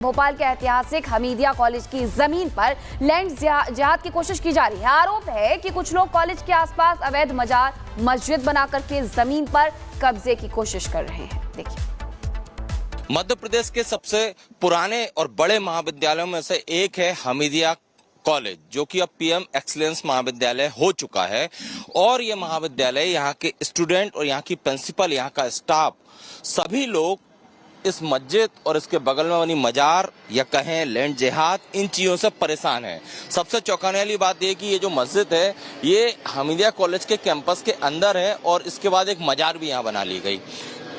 भोपाल के ऐतिहासिक हमीदिया कॉलेज की जमीन पर लैंड जिहाद की कोशिश की जा रही है। आरोप है कि कुछ लोग कॉलेज के आसपास अवैध मजार मस्जिद बनाकर के जमीन पर कब्जे की कोशिश कर रहे हैं। देखिए, मध्य प्रदेश के सबसे पुराने और बड़े महाविद्यालयों में से एक है हमीदिया कॉलेज, जो कि अब पीएम एक्सीलेंस महाविद्यालय हो चुका है। और ये महाविद्यालय, यहाँ के स्टूडेंट और यहाँ की प्रिंसिपल, यहाँ का स्टाफ, सभी लोग इस मस्जिद और इसके बगल में बनी मजार या कहें लैंड जिहाद, इन चीजों से परेशान है। सबसे चौंकाने वाली बात यह कि ये जो मस्जिद है ये हमीदिया कॉलेज के कैंपस के अंदर है और इसके बाद एक मजार भी यहाँ बना ली गई।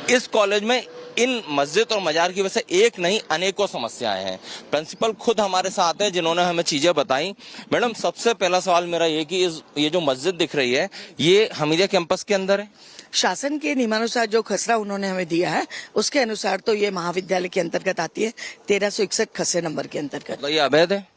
इस कॉलेज में इन मस्जिद और मजार की वजह से एक नहीं अनेकों समस्याएं हैं। प्रिंसिपल खुद हमारे साथ हैं जिन्होंने हमें चीजें बताई। मैडम, सबसे पहला सवाल मेरा ये कि ये जो मस्जिद दिख रही है ये हमीदिया कैंपस के अंदर है? शासन के नियमानुसार जो खसरा उन्होंने हमें दिया है उसके अनुसार तो ये महाविद्यालय के अंतर्गत आती है, 1361 खसरे नंबर के अंतर्गत। मतलब ये अवैध है?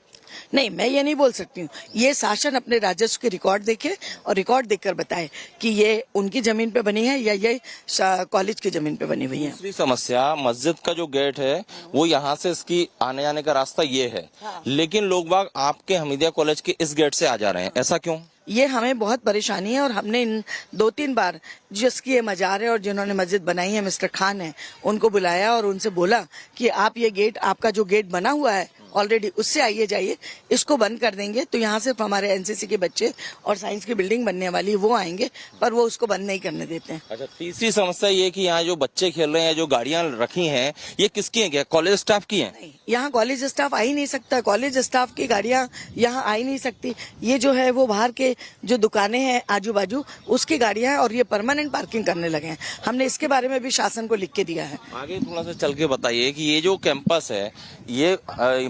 नहीं, मैं ये नहीं बोल सकती हूँ। ये शासन अपने राजस्व के रिकॉर्ड देखे और रिकॉर्ड देखकर बताए कि ये उनकी जमीन पे बनी है या ये कॉलेज की जमीन पे बनी हुई है। दूसरी समस्या, मस्जिद का जो गेट है वो यहाँ से इसकी आने जाने का रास्ता ये है। हाँ। लेकिन लोग बाग आपके हमीदिया कॉलेज के इस गेट से आ जा रहे हैं, ऐसा क्यों? ये हमें बहुत परेशानी है और हमने इन 2-3 बार जिसकी ये मजार है और जिन्होंने मस्जिद बनाई है, मिस्टर खान है, उनको बुलाया और उनसे बोला कि आप ये गेट, आपका जो गेट बना हुआ है ऑलरेडी, उससे आइए जाइए, इसको बंद कर देंगे तो यहाँ सिर्फ हमारे एनसीसी के बच्चे और साइंस की बिल्डिंग बनने वाली वो आएंगे, पर वो उसको बंद नहीं करने देते हैं। अच्छा, तीसरी समस्या ये कि यहाँ जो बच्चे खेल रहे हैं, जो गाड़ियां रखी हैं, ये किसकी हैं? क्या कॉलेज स्टाफ की हैं? नहीं, यहाँ कॉलेज स्टाफ आ ही नहीं सकता। कॉलेज स्टाफ की गाड़ियाँ यहाँ आ ही नहीं सकती। ये जो है वो बाहर के जो दुकानें हैं आजू बाजू, उसकी गाड़ियां हैं और ये परमानेंट पार्किंग करने लगे हैं। हमने इसके बारे में भी शासन को लिख के दिया है। आगे थोड़ा सा चल के बताइए कि ये जो कैंपस है, ये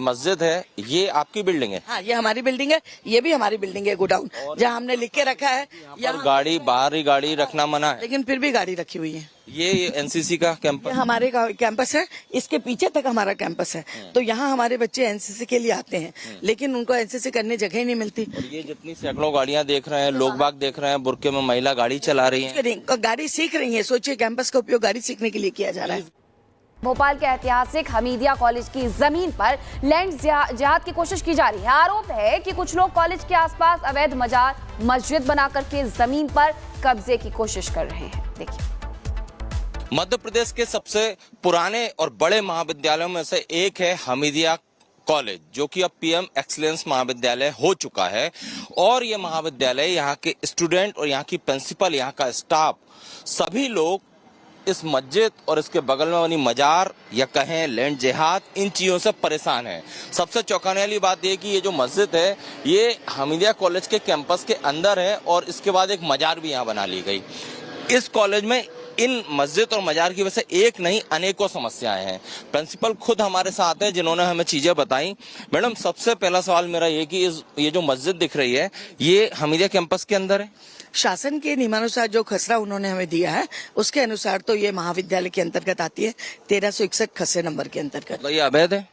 मस्जिद है, ये आपकी बिल्डिंग है? हाँ, ये हमारी बिल्डिंग है, ये भी हमारी बिल्डिंग है, गोडाउन, जहाँ हमने लिख के रखा है। यहाँ गाड़ी, बाहर ही गाड़ी रखना मना है, लेकिन फिर भी गाड़ी रखी हुई है। ये एनसीसी का कैंपस? ये हमारे कैंपस है, इसके पीछे तक हमारा कैंपस है। तो यहाँ हमारे बच्चे एनसीसी के लिए आते हैं, लेकिन उनको एनसीसी करने जगह ही नहीं मिलती। और ये जितनी सैकड़ों गाड़ियां देख रहे हैं, लोग बाग देख रहे हैं, बुरके में महिला गाड़ी चला रही है, गाड़ी सीख रही है। सोचिए, कैंपस का उपयोग गाड़ी सीखने के लिए किया जा रहा है। भोपाल के ऐतिहासिक हमीदिया कॉलेज की जमीन पर लैंड जिहाद की कोशिश की जा रही है। आरोप है कि कुछ लोग कॉलेज के आसपास अवैध मजार मस्जिद बनाकर के जमीन पर कब्जे की कोशिश कर रहे हैं। देखिए, मध्य प्रदेश के सबसे पुराने और बड़े महाविद्यालयों में से एक है हमीदिया कॉलेज, जो कि अब पीएम एक्सीलेंस महाविद्यालय हो चुका है। और ये महाविद्यालय, यहाँ के स्टूडेंट और यहाँ की प्रिंसिपल, यहाँ का स्टाफ, सभी लोग इस मस्जिद और इसके बगल में बनी मजार या कहें लैंड जिहाद, इन चीजों से परेशान है। सबसे चौंकाने वाली बात यह कि ये जो मस्जिद है ये हमीदिया कॉलेज के कैंपस के अंदर है और इसके बाद एक मजार भी यहाँ बना ली गई। इस कॉलेज में इन मस्जिद और मजार की वजह से एक नहीं अनेकों समस्याएं हैं। प्रिंसिपल खुद हमारे साथ हैं जिन्होंने हमें चीजें बताई। मैडम, सबसे पहला सवाल मेरा ये कि ये जो मस्जिद दिख रही है ये हमीदिया कैंपस के अंदर है? शासन के नियमानुसार जो खसरा उन्होंने हमें दिया है उसके अनुसार तो ये महाविद्यालय के अंतर्गत आती है, 1361 खसरे नंबर के अंतर्गत। मतलब ये अवैध है?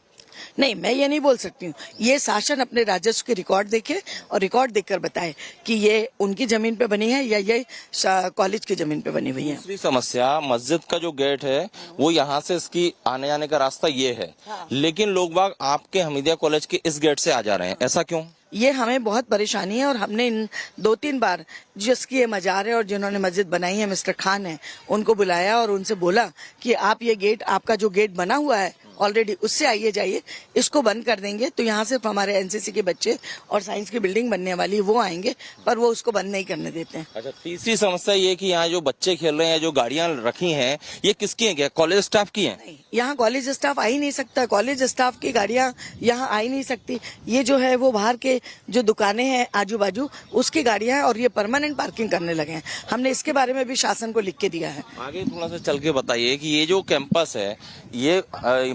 नहीं, मैं ये नहीं बोल सकती हूँ। ये शासन अपने राजस्व के रिकॉर्ड देखे और रिकॉर्ड देखकर बताए कि ये उनकी जमीन पे बनी है या ये कॉलेज की जमीन पे बनी हुई है। दूसरी समस्या, मस्जिद का जो गेट है वो यहाँ से इसकी आने जाने का रास्ता ये है। हाँ। लेकिन लोग बाग आपके हमीदिया कॉलेज के इस गेट से आ जा रहे हैं, ऐसा क्यों? ये हमें बहुत परेशानी है और हमने इन 2-3 बार जिसकी ये मजार है और जिन्होंने मस्जिद बनाई है, मिस्टर खान है, उनको बुलाया और उनसे बोला कि आप ये गेट, आपका जो गेट बना हुआ है ऑलरेडी, उससे आइए जाइए, इसको बंद कर देंगे तो यहाँ सिर्फ हमारे एनसीसी के बच्चे और साइंस की बिल्डिंग बनने वाली वो आएंगे, पर वो उसको बंद नहीं करने देते हैं। अच्छा, तीसरी समस्या ये कि यहाँ जो बच्चे खेल रहे हैं, जो गाड़ियां रखी हैं, ये किसकी हैं? क्या कॉलेज स्टाफ की हैं? नहीं, यहाँ कॉलेज स्टाफ आ ही नहीं सकता। कॉलेज स्टाफ की गाड़ियाँ यहाँ आ ही नहीं सकती। ये जो है वो बाहर के जो दुकानें हैं आजू बाजू, उसकी गाड़ियां हैं और ये परमानेंट पार्किंग करने लगे हैं। हमने इसके बारे में भी शासन को लिख के दिया है। आगे थोड़ा सा चल के बताइए कि ये जो कैंपस है, ये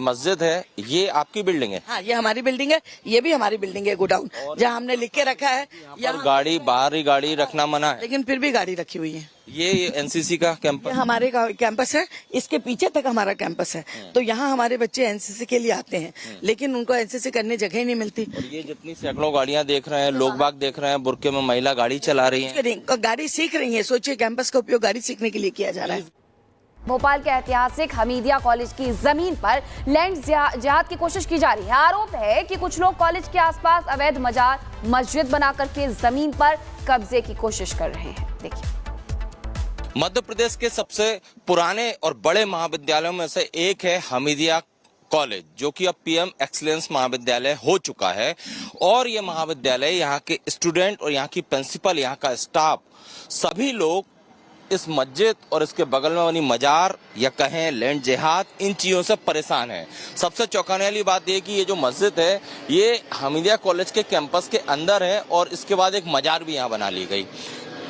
मस्जिद है, ये आपकी बिल्डिंग है? हाँ, ये हमारी बिल्डिंग है, ये भी हमारी बिल्डिंग है, गोडाउन, जहाँ हमने लिख के रखा है। यहाँ गाड़ी, बाहर ही गाड़ी रखना मना है, लेकिन फिर भी गाड़ी रखी हुई है। ये एनसीसी का कैंपस? हमारे कैंपस है, इसके पीछे तक हमारा कैंपस है। तो यहाँ हमारे बच्चे एनसीसी के लिए आते हैं, लेकिन उनको एनसीसी करने जगह ही नहीं मिलती। और ये जितनी सैकड़ों गाड़ियां देख रहे हैं, लोग बाग देख रहे हैं, बुरके में महिला गाड़ी चला रही है, गाड़ी सीख रही है। सोचिए, कैंपस का उपयोग गाड़ी सीखने के लिए किया जा रहा है। भोपाल के ऐतिहासिक हमीदिया कॉलेज की जमीन पर लैंड जिहाद की कोशिश की जा रही है। आरोप है कि कुछ लोग कॉलेज के आसपास अवैध मजार मस्जिद बनाकर के जमीन पर कब्जे की कोशिश कर रहे हैं। देखिए, मध्य प्रदेश के सबसे पुराने और बड़े महाविद्यालयों में से एक है हमीदिया कॉलेज, जो कि अब पीएम एक्सीलेंस महाविद्यालय हो चुका है। और ये महाविद्यालय, यहाँ के स्टूडेंट और यहाँ की प्रिंसिपल, यहाँ का स्टाफ, सभी लोग इस मस्जिद और इसके बगल में बनी मजार या कहें लैंड जिहाद, इन चीजों से परेशान है। सबसे चौंकाने वाली बात यह कि ये जो मस्जिद है ये हमीदिया कॉलेज के कैंपस के अंदर है और इसके बाद एक मजार भी यहाँ बना ली गई।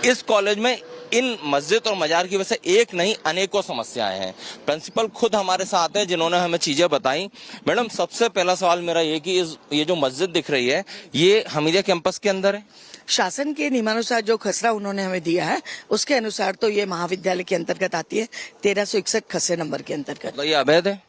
इस कॉलेज में इन मस्जिद और मजार की वजह से एक नहीं अनेकों समस्याएं हैं। प्रिंसिपल खुद हमारे साथ हैं जिन्होंने हमें चीजें बताई। मैडम, सबसे पहला सवाल मेरा ये कि ये जो मस्जिद दिख रही है ये हमीदिया कैंपस के अंदर है? शासन के नियमानुसार जो खसरा उन्होंने हमें दिया है उसके अनुसार तो ये महाविद्यालय के अंतर्गत आती है, 1361 खसरे नंबर के अंतर्गत। मतलब ये अवैध है?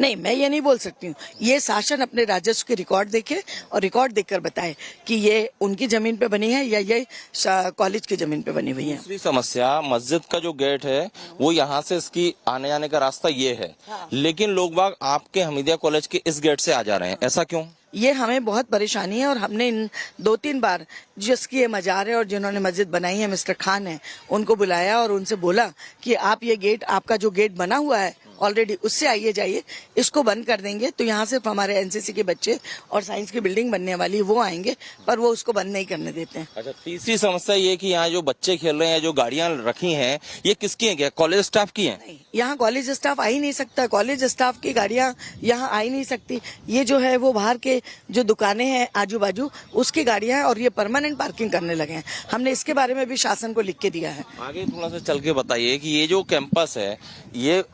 नहीं, मैं ये नहीं बोल सकती हूँ। ये शासन अपने राजस्व के रिकॉर्ड देखे और रिकॉर्ड देखकर बताए कि ये उनकी जमीन पे बनी है या ये कॉलेज की जमीन पे बनी हुई है। दूसरी समस्या, मस्जिद का जो गेट है वो यहाँ से इसकी आने जाने का रास्ता ये है, लेकिन लोग बाग आपके हमीदिया कॉलेज के इस गेट से आ जा रहे हैं, ऐसा क्यों? ये हमें बहुत परेशानी है और हमने इन 2-3 बार जिसकी ये मजार है और जिन्होंने मस्जिद बनाई है, मिस्टर खान है, उनको बुलाया और उनसे बोला कि आप ये गेट, आपका जो गेट बना हुआ है ऑलरेडी, उससे आइए जाइए, इसको बंद कर देंगे तो यहाँ सिर्फ हमारे एनसीसी के बच्चे और साइंस की बिल्डिंग बनने वाली वो आएंगे, पर वो उसको बंद नहीं करने देते हैं। अच्छा, तीसरी समस्या ये कि यहाँ जो बच्चे खेल रहे हैं, जो गाड़ियां रखी हैं, ये किसकी हैं? क्या कॉलेज स्टाफ की हैं? नहीं, यहाँ कॉलेज स्टाफ आ ही नहीं सकता। कॉलेज स्टाफ की गाड़ियाँ यहाँ आ ही नहीं सकती। ये जो है वो बाहर के जो दुकानें हैं आजू बाजू, उसकी गाड़ियाँ हैं और ये परमानेंट पार्किंग करने लगे हैं। हमने इसके बारे में भी शासन को लिख के दिया है। आगे थोड़ा सा चल के बताइए कि ये जो कैंपस है, ये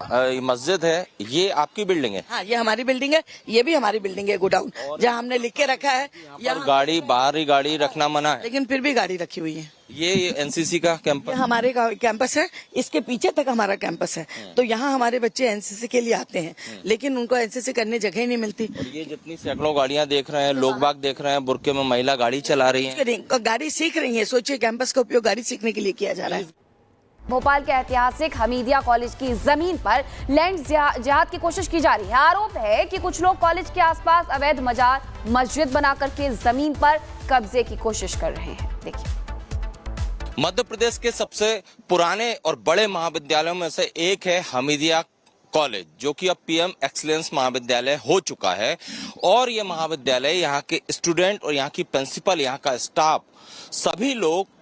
मस्जिद है, ये आपकी बिल्डिंग है? हाँ, ये हमारी बिल्डिंग है, ये भी हमारी बिल्डिंग है, गोडाउन, जहाँ हमने लिख के रखा है। यहाँ गाड़ी, बाहर ही गाड़ी रखना मना है, लेकिन फिर भी गाड़ी रखी हुई है। ये एनसीसी का कैंपस? ये हमारे कैंपस है, इसके पीछे तक हमारा कैंपस है। तो यहाँ हमारे बच्चे एनसीसी के लिए आते हैं, लेकिन उनको एनसीसी करने जगह ही नहीं मिलती। और ये जितनी सैकड़ों गाड़ियां देख रहे हैं, लोग बाग देख रहे हैं, बुर्के में महिला गाड़ी चला रही है, गाड़ी सीख रही है। सोचिए, कैंपस का उपयोग गाड़ी सीखने के लिए किया जा रहा है। भोपाल के ऐतिहासिक हमीदिया कॉलेज की जमीन पर लैंड जिहाद की कोशिश की जा रही है। आरोप है कि कुछ लोग कॉलेज के आसपास अवैध मजार मस्जिद बनाकर के जमीन पर कब्जे की कोशिश कर रहे हैं। देखिए, मध्य प्रदेश के सबसे पुराने और बड़े महाविद्यालयों में से एक है हमीदिया कॉलेज, जो कि अब पीएम एक्सीलेंस महाविद्यालय हो चुका है। और ये महाविद्यालय, यहाँ के स्टूडेंट और यहाँ की प्रिंसिपल, यहाँ का स्टाफ, सभी लोग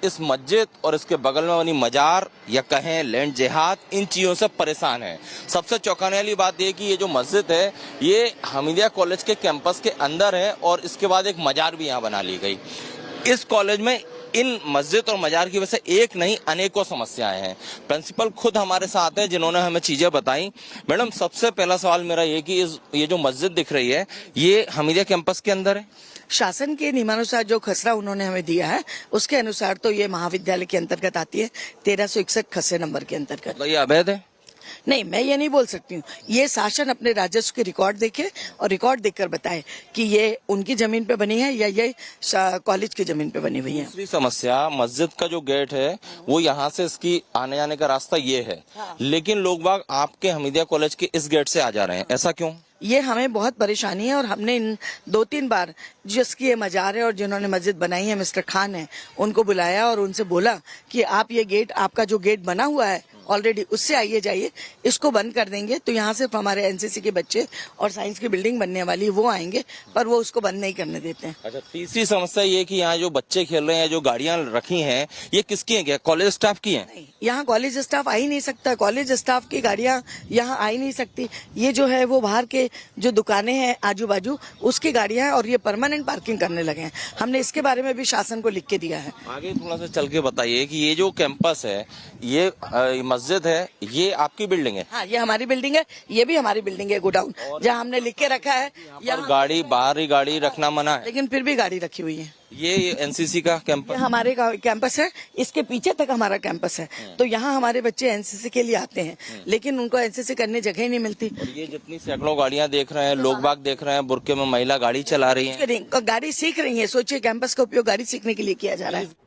इस मस्जिद और इसके बगल में बनी मजार या कहें लैंड जिहाद, इन चीजों से परेशान है। सबसे चौंकाने वाली बात यह कि ये जो मस्जिद है ये हमीदिया कॉलेज के कैंपस के अंदर है और इसके बाद एक मजार भी यहाँ बना ली गई। इस कॉलेज में इन मस्जिद और मजार की वजह से एक नहीं अनेकों समस्याएं हैं। प्रिंसिपल खुद हमारे साथ हैं जिन्होंने हमें चीजें बताई। मैडम, सबसे पहला सवाल मेरा ये कि ये जो मस्जिद दिख रही है ये हमीदिया कैंपस के अंदर है? शासन के नियमानुसार जो खसरा उन्होंने हमें दिया है उसके अनुसार तो ये महाविद्यालय के अंतर्गत आती है, 1361 खसरे नंबर के अंतर्गत। मतलब ये अवैध है? नहीं, मैं ये नहीं बोल सकती हूँ। ये शासन अपने राजस्व के रिकॉर्ड देखे और रिकॉर्ड देखकर बताए कि ये उनकी जमीन पे बनी है या ये कॉलेज की जमीन पे बनी हुई है। दूसरी समस्या, मस्जिद का जो गेट है वो यहाँ से इसकी आने जाने का रास्ता ये है, लेकिन लोग बाग आपके हमीदिया कॉलेज के इस गेट से आ जा रहे हैं, ऐसा क्यों? ये हमें बहुत परेशानी है और हमने इन 2-3 बार जिसकी ये मजार है और जिन्होंने मस्जिद बनाई है, मिस्टर खान है, उनको बुलाया और उनसे बोला कि आप ये गेट, आपका जो गेट बना हुआ है ऑलरेडी, उससे आइए जाइए, इसको बंद कर देंगे तो यहाँ सिर्फ हमारे एनसीसी के बच्चे और साइंस की बिल्डिंग बनने वाली वो आएंगे, पर वो उसको बंद नहीं करने देते हैं। अच्छा, तीसरी समस्या ये कि यहाँ जो बच्चे खेल रहे हैं, जो गाड़ियां रखी हैं, ये किसकी हैं? क्या कॉलेज स्टाफ की हैं? नहीं, यहाँ कॉलेज स्टाफ आ ही नहीं सकता। कॉलेज स्टाफ की गाड़ियाँ यहाँ आ ही नहीं सकती। ये जो है वो बाहर के जो दुकानें हैं आजू बाजू, उसकी गाड़ियाँ हैं और ये परमानेंट पार्किंग करने लगे हैं। हमने इसके बारे में भी शासन को लिख के दिया है। आगे थोड़ा सा चल के बताइए कि ये जो कैंपस है, ये मस्जिद है, ये आपकी बिल्डिंग है? हाँ, ये हमारी बिल्डिंग है, ये भी हमारी बिल्डिंग है, गोडाउन, जहाँ हमने लिख के रखा है। यहाँ गाड़ी, बाहर ही गाड़ी रखना मना है, लेकिन फिर भी गाड़ी रखी हुई है। ये एनसीसी का कैंपस? ये हमारे कैंपस है, इसके पीछे तक हमारा कैंपस है। तो यहाँ हमारे बच्चे एनसीसी के लिए आते हैं, लेकिन उनको एनसीसी करने जगह ही नहीं मिलती। और ये जितनी सैकड़ों गाड़ियां देख रहे हैं, लोग बाग देख रहे हैं, बुर्के में महिला गाड़ी चला रही है, गाड़ी सीख रही है। सोचिए, कैंपस का उपयोग गाड़ी सीखने के लिए किया जा रहा है।